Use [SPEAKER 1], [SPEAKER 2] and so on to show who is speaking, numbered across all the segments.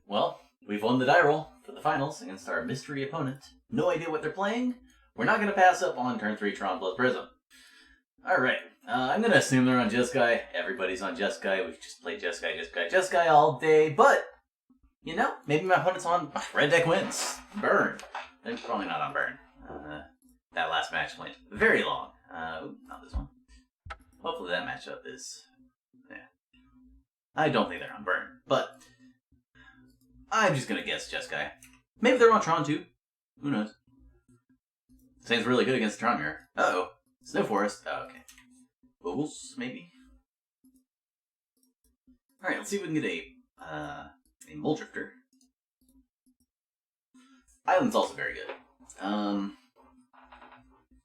[SPEAKER 1] Well, we've won the die roll for the finals against our mystery opponent. No idea what they're playing. We're not going to pass up on turn 3 Tron plus Prism. Alright, I'm going to assume they're on Jeskai. Everybody's on Jeskai. We've just played Jeskai all day. But, you know, maybe my opponent's on Red Deck wins. Burn. They're probably not on Burn. That last match went very long. Not this one. Hopefully that matchup is... Yeah. I don't think they're on Burn, but... I'm just gonna guess Jeskai. Maybe they're on Tron too. Who knows? Seems really good against the Tron mirror. Uh-oh. Snow Forest. Oh, okay. Bogles, maybe? Alright, let's see if we can get a Mole Drifter. Island's also very good.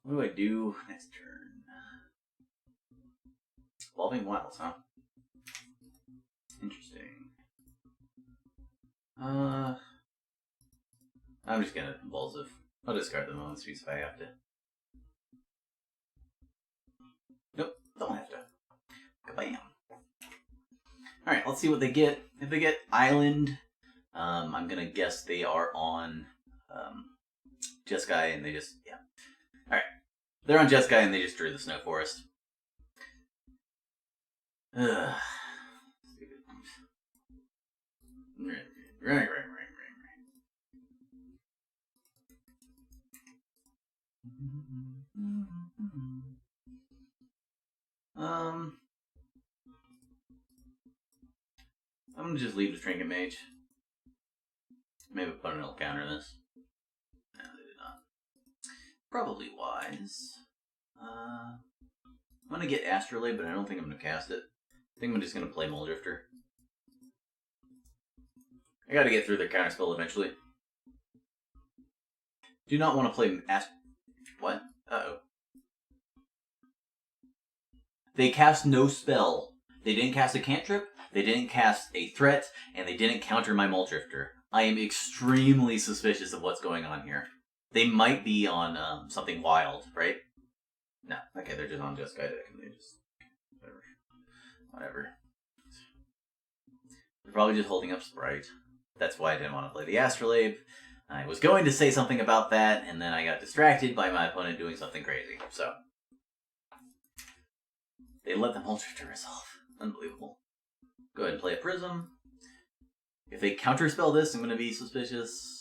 [SPEAKER 1] What do I do next turn? Evolving Wilds, huh? Interesting. I'm just gonna Convulsive. I'll discard the Moment Speeds if I have to. Nope, don't have to. Kabam. Alright, let's see what they get. If they get Island, I'm gonna guess they are on Jeskai and they just, yeah. Alright. They're on Jeskai and they just drew the Snow Forest. Ugh. Right. I'm gonna just leave the Trinket Mage. Maybe opponent will counter this. No, they did not. Probably wise. I'm gonna get Astrolabe, but I don't think I'm gonna cast it. I think I'm just gonna play Mole Drifter. I gotta get through their counterspell eventually. Do not want to play What? Uh-oh. They cast no spell. They didn't cast a cantrip, they didn't cast a threat, and they didn't counter my Mole Drifter. I am extremely suspicious of what's going on here. They might be on something wild, right? No. Okay, they're just on Jeskai deck, and they just... Whatever. They're probably just holding up Sprite. That's why I didn't want to play the Astrolabe. I was going to say something about that, and then I got distracted by my opponent doing something crazy. So, they let the Mole Drifter resolve. Unbelievable. Go ahead and play a Prism. If they counterspell this, I'm going to be suspicious.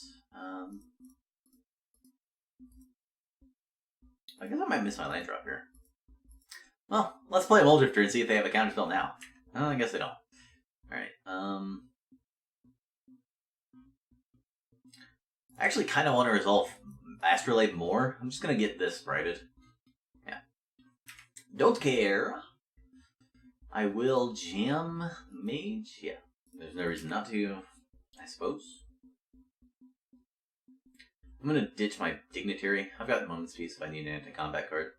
[SPEAKER 1] I guess I might miss my land drop here. Well, let's play a Mole Drifter and see if they have a counterspell now. I guess they don't. Alright, I actually kind of want to resolve Astrolabe more. I'm just going to get this sprited. Yeah. Don't care. I will jam Mage. Yeah. There's no reason not to, I suppose. I'm going to ditch my Dignitary. I've got Moment's Peace if I need an anti-combat card.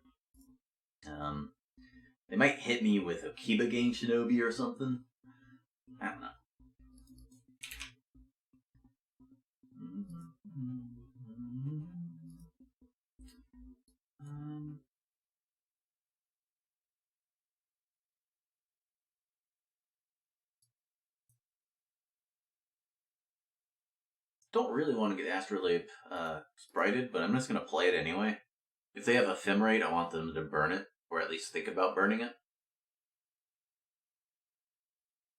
[SPEAKER 1] They might hit me with a Kiba Gain Shinobi or something. I don't know. Don't really want to get Astrolabe sprited, but I'm just going to play it anyway. If they have Ephemerate, I want them to burn it, or at least think about burning it.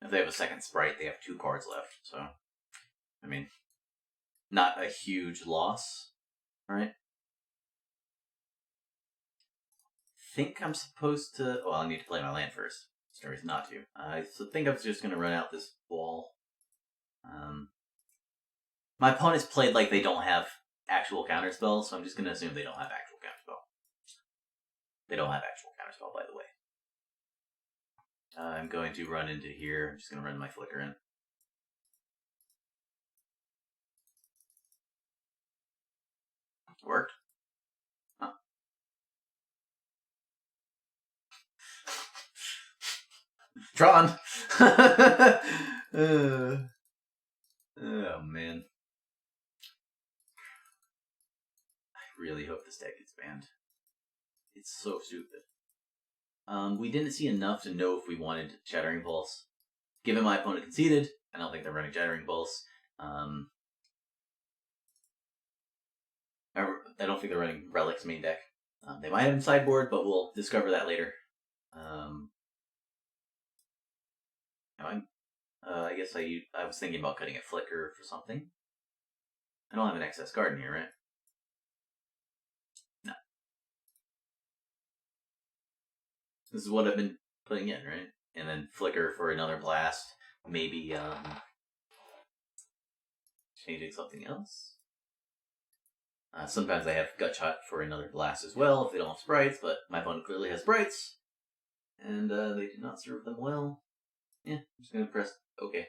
[SPEAKER 1] If they have a second Sprite, they have 2 cards left, so... I mean, not a huge loss, right? Think I'm supposed to... Well, I need to play my land first. There's no reason not to. I think I was just going to run out this wall. My opponents played like they don't have actual counterspells, so I'm just going to assume they don't have actual counterspell. They don't have actual counterspell, by the way. I'm going to run into here. I'm just going to run my Flicker in. Worked? Huh. Tron! Oh, man. I really hope this deck gets banned. It's so stupid. We didn't see enough to know if we wanted Shattering Pulse. Given my opponent conceded, I don't think they're running Shattering Pulse. I don't think they're running Relic's main deck. They might have in sideboard, but we'll discover that later. I guess I was thinking about cutting a Flicker for something. I don't have an excess card in here, right? No. This is what I've been putting in, right? And then Flicker for another blast. Maybe changing something else. Sometimes I have Gut Shot for another blast as well if they don't have sprites, but my opponent clearly has sprites. And they did not serve them well. Yeah, I'm just gonna press OK.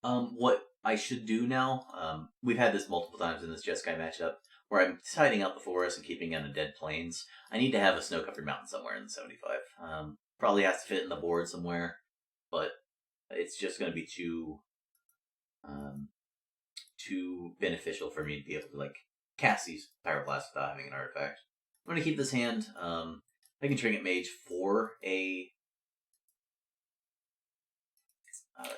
[SPEAKER 1] What I should do now, we've had this multiple times in this Jeskai matchup, where I'm tiding out the forest and keeping it on the dead plains. I need to have a snow-covered mountain somewhere in the 75. Probably has to fit in the board somewhere, but it's just going to be too beneficial for me to be able to cast these Pyroblasts without having an artifact. I'm going to keep this hand. I can Trinket Mage for a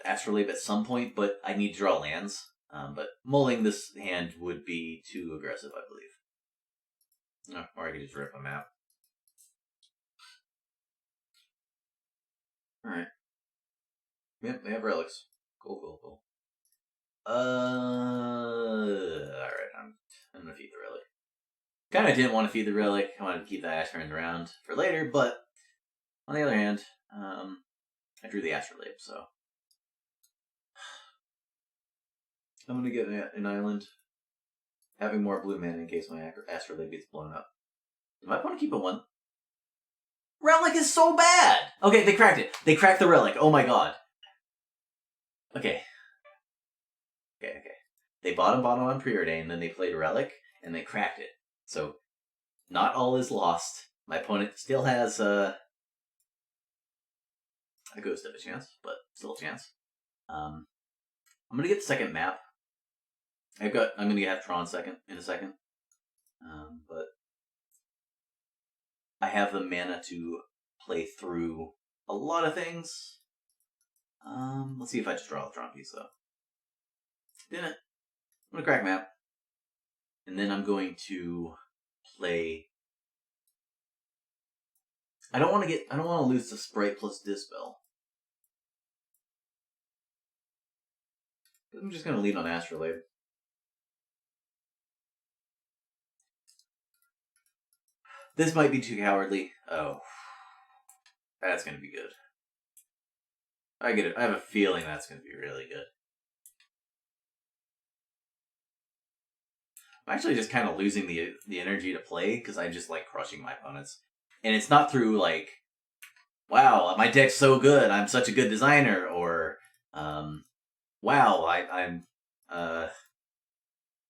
[SPEAKER 1] Astrolabe at some point, but I need to draw lands. But mulling this hand would be too aggressive, I believe. Or I could just rip a map. Alright. Yep, they have relics. Cool. Alright, I'm gonna feed the relic. Kinda didn't want to feed the relic. I wanted to keep that Ash turned around for later, but on the other hand, I drew the Astrolabe, so I'm gonna get an island, having more blue mana in case my Astrolabe gets blown up. Do my opponent keep a 1? Relic is so bad! Okay, they cracked it. They cracked the Relic. Oh my god. Okay. They bottom on Preordain, and then they played Relic, and they cracked it. So, not all is lost. My opponent still has a ghost of a chance, but still a chance. I'm gonna get the second map. I'm gonna have Tron in a second. But I have the mana to play through a lot of things. Let's see if I just draw a Tron piece though. Didn't. I'm gonna crack map. And then I'm going to play. I don't want to lose the Sprite plus Dispel. I'm just gonna lead on Astrolabe. This might be too cowardly. Oh. That's gonna be good. I get it. I have a feeling that's gonna be really good. I'm actually just kind of losing the energy to play because I'm just crushing my opponents. And it's not through wow, my deck's so good, I'm such a good designer, or wow, I'm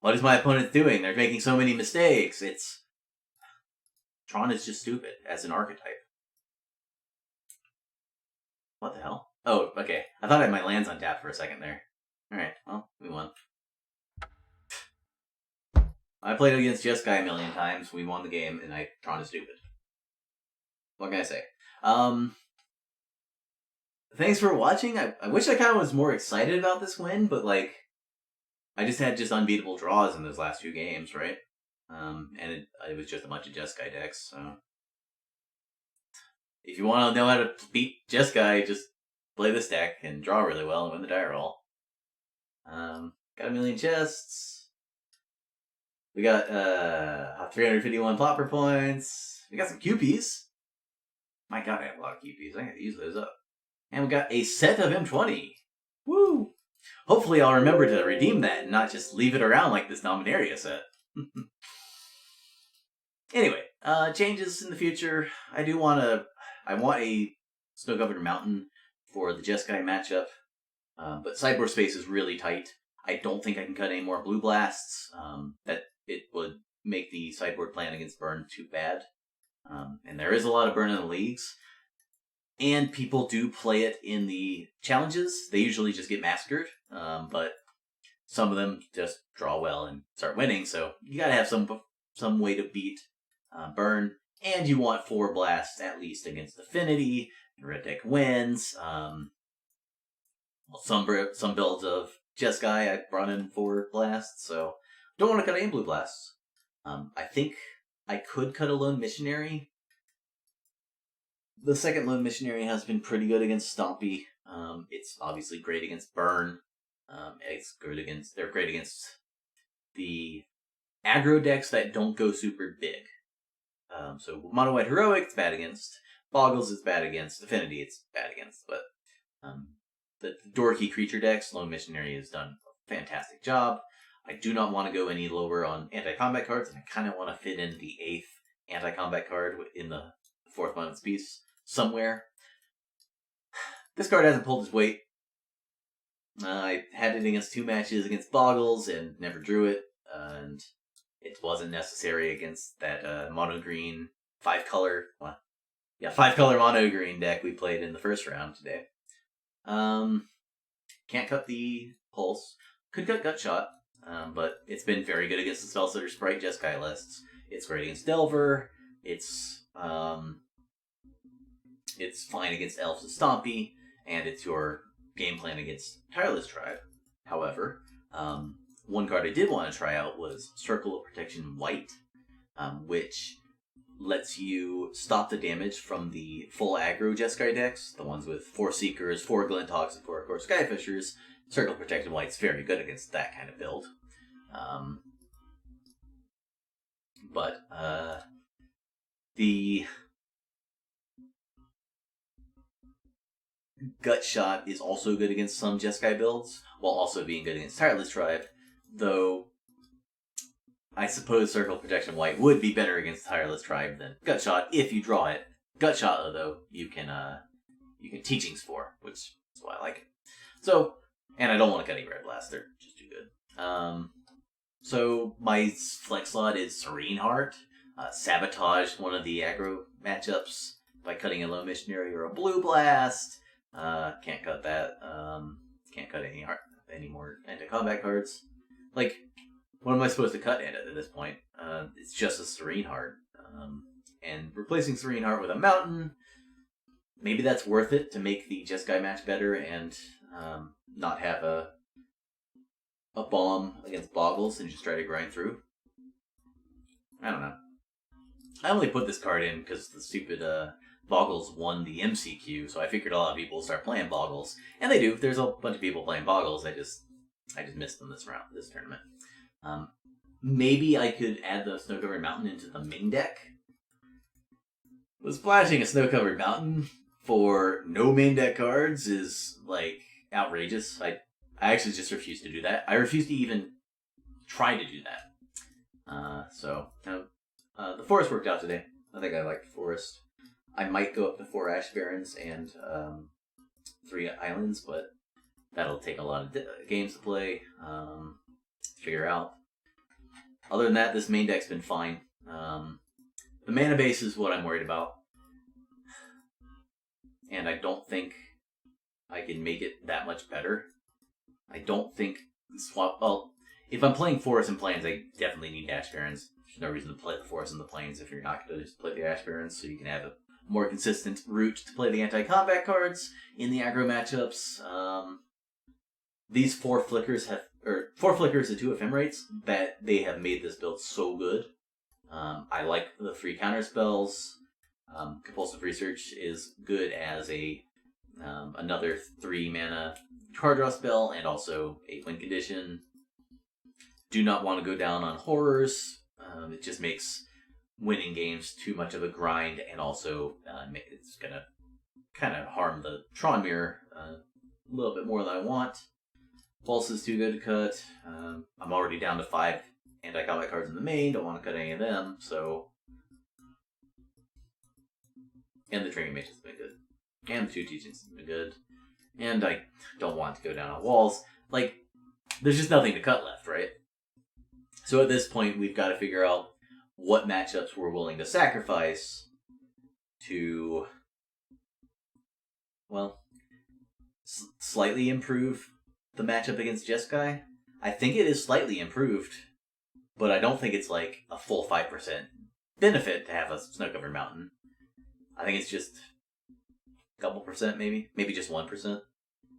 [SPEAKER 1] what is my opponent doing? They're making so many mistakes. It's Tron is just stupid as an archetype. What the hell? Oh, okay. I thought I had my lands on tap for a second there. Alright, well, we won. I played against Jeskai a million times. We won the game, and Tron is stupid. What can I say? Thanks for watching. I wish I kind of was more excited about this win, but I just had unbeatable draws in those last few games, right? And it was just a bunch of Jeskai decks, so if you want to know how to beat Jeskai, just play this deck and draw really well and win the die roll. Got a million chests. We got 351 plopper points. We got some QPs. My god, I have a lot of QPs. I gotta use those up. And we got a set of M20. Woo! Hopefully I'll remember to redeem that and not just leave it around like this Dominaria set. Anyway, changes in the future. I want a snow-covered mountain for the Jeskai matchup. But sideboard space is really tight. I don't think I can cut any more blue blasts. That it would make the sideboard plan against burn too bad. And there is a lot of burn in the leagues. And people do play it in the challenges. They usually just get massacred. But some of them just draw well and start winning. So you gotta have some way to beat burn. And you want 4 blasts at least against Affinity. Red deck wins. Some builds of Jeskai, I brought in 4 blasts, so don't want to cut any blue blasts. I think I could cut a lone missionary. The second lone missionary has been pretty good against Stompy. It's obviously great against Burn. They're great against the aggro decks that don't go super big. So Mono White Heroic, it's bad against. Boggles, it's bad against. Affinity, it's bad against. But the dorky creature decks, Lone Missionary has done a fantastic job. I do not want to go any lower on anti-combat cards, and I kind of want to fit in the 8th anti-combat card in the 4th Mountains piece somewhere. This card hasn't pulled his weight. I had it against 2 matches against Boggles and never drew it, and it wasn't necessary against that mono green 5-color mono green deck we played in the first round today. Can't cut the Pulse. Could cut Gut Shot, but it's been very good against the Spellstutter Sprite Jeskai lists. It's great against Delver. It's fine against Elves and Stompy, and it's your game plan against Tireless Tribe. However, one card I did want to try out was Circle of Protection White, which lets you stop the damage from the full aggro Jeskai decks, the ones with 4 Seekers, 4 Glinthawks, and 4 Core Skyfishers. Circle of Protection White's very good against that kind of build. But the Gut Shot is also good against some Jeskai builds, while also being good against Tireless Tribe, though I suppose Circle of Protection White would be better against Tireless Tribe than Gut Shot if you draw it. Gut Shot, though, you can Teaching Spore, which is why I like it. So, and I don't want to cut any Red Blast, they're just too good. So my flex slot is Serene Heart. Sabotage one of the aggro matchups by cutting a Lone Missionary or a Blue Blast. Can't cut that. Can't cut any more anti-combat cards. Like, what am I supposed to cut at this point? It's just a Serene Heart. And replacing Serene Heart with a Mountain, maybe that's worth it to make the Jeskai match better and not have a bomb against Boggles and just try to grind through. I don't know. I only put this card in because the stupid Boggles won the MCQ, so I figured a lot of people will start playing Boggles. And they do. There's a bunch of people playing Boggles. I just missed them this tournament. Maybe I could add the Snow-Covered Mountain into the main deck. But splashing a Snow-Covered Mountain for no main deck cards is, like, outrageous. I actually just refuse to do that. I refuse to even try to do that. The Forest worked out today. I think I like the Forest. I might go up to 4 Ash Barrens and 3 Islands, but that'll take a lot of games to play, figure out. Other than that, this main deck's been fine. The mana base is what I'm worried about. And I don't think I can make it that much better. I don't think if I'm playing Forest and Plains, I definitely need Ash Barrens. There's no reason to play the Forest and the Plains if you're not going to just play the Ash Barrens, so you can have a more consistent route to play the anti-combat cards in the aggro matchups. These 4 flickers and 2 ephemerates that they have made this build so good. I like the 3 counter spells. Compulsive Research is good as another 3 mana card draw spell and also a win condition. Do not want to go down on horrors. It just makes winning games too much of a grind, and also it's gonna kind of harm the Tron mirror a little bit more than I want. Pulse is too good to cut. I'm already down to 5 anti-combat cards in the main. Don't want to cut any of them. So, and the Training Mage has been good, and the 2 Teachings have been good, and I don't want to go down on walls. Like, there's just nothing to cut left, right? So at this point, we've got to figure out what matchups we're willing to sacrifice to, well, slightly improve the matchup against Jeskai. I think it is slightly improved, but I don't think it's like a full 5% benefit to have a Snow-Covered Mountain. I think it's just a couple percent, maybe just 1%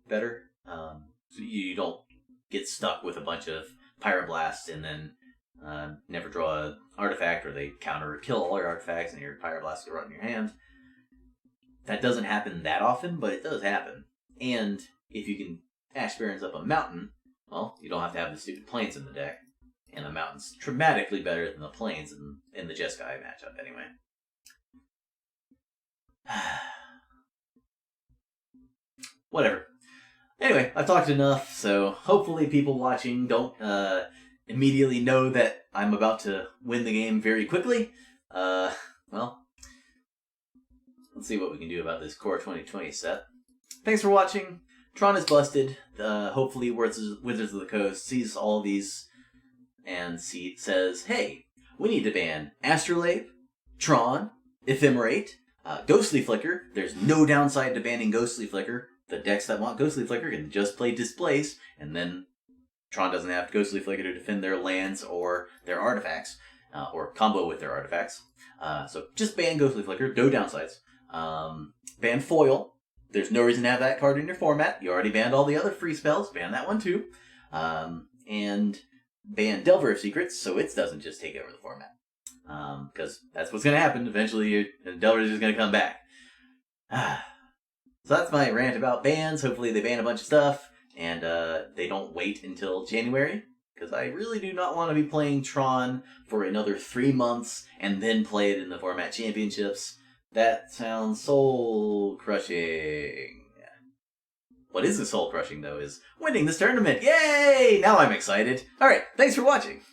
[SPEAKER 1] better. So you don't get stuck with a bunch of Pyroblasts and then never draw an artifact, or they counter or kill all your artifacts and your Pyroblasts get rot in your hand. That doesn't happen that often, but it does happen. And if you can Ash Barons up a mountain, well, you don't have to have the stupid planes in the deck. And the mountain's dramatically better than the planes in the Jeskai matchup, anyway. Whatever. Anyway, I've talked enough, so hopefully people watching don't immediately know that I'm about to win the game very quickly. Well, let's see what we can do about this Core 2020 set. Thanks for watching. Tron is busted. Hopefully Wizards of the Coast sees all these and says, hey, we need to ban Astrolabe, Tron, Ephemerate, Ghostly Flicker. There's no downside to banning Ghostly Flicker. The decks that want Ghostly Flicker can just play Displace, and then Tron doesn't have Ghostly Flicker to defend their lands or their artifacts, or combo with their artifacts. So just ban Ghostly Flicker, no downsides. Ban Foil. There's no reason to have that card in your format. You already banned all the other free spells. Ban that one too. And ban Delver of Secrets, so it doesn't just take over the format. Because that's what's going to happen. Eventually, Delver is just going to come back. So that's my rant about bans. Hopefully they ban a bunch of stuff, and they don't wait until January, because I really do not want to be playing Tron for another 3 months and then play it in the format championships. That sounds soul-crushing. What isn't soul-crushing, though, is winning this tournament. Yay! Now I'm excited. Alright, thanks for watching.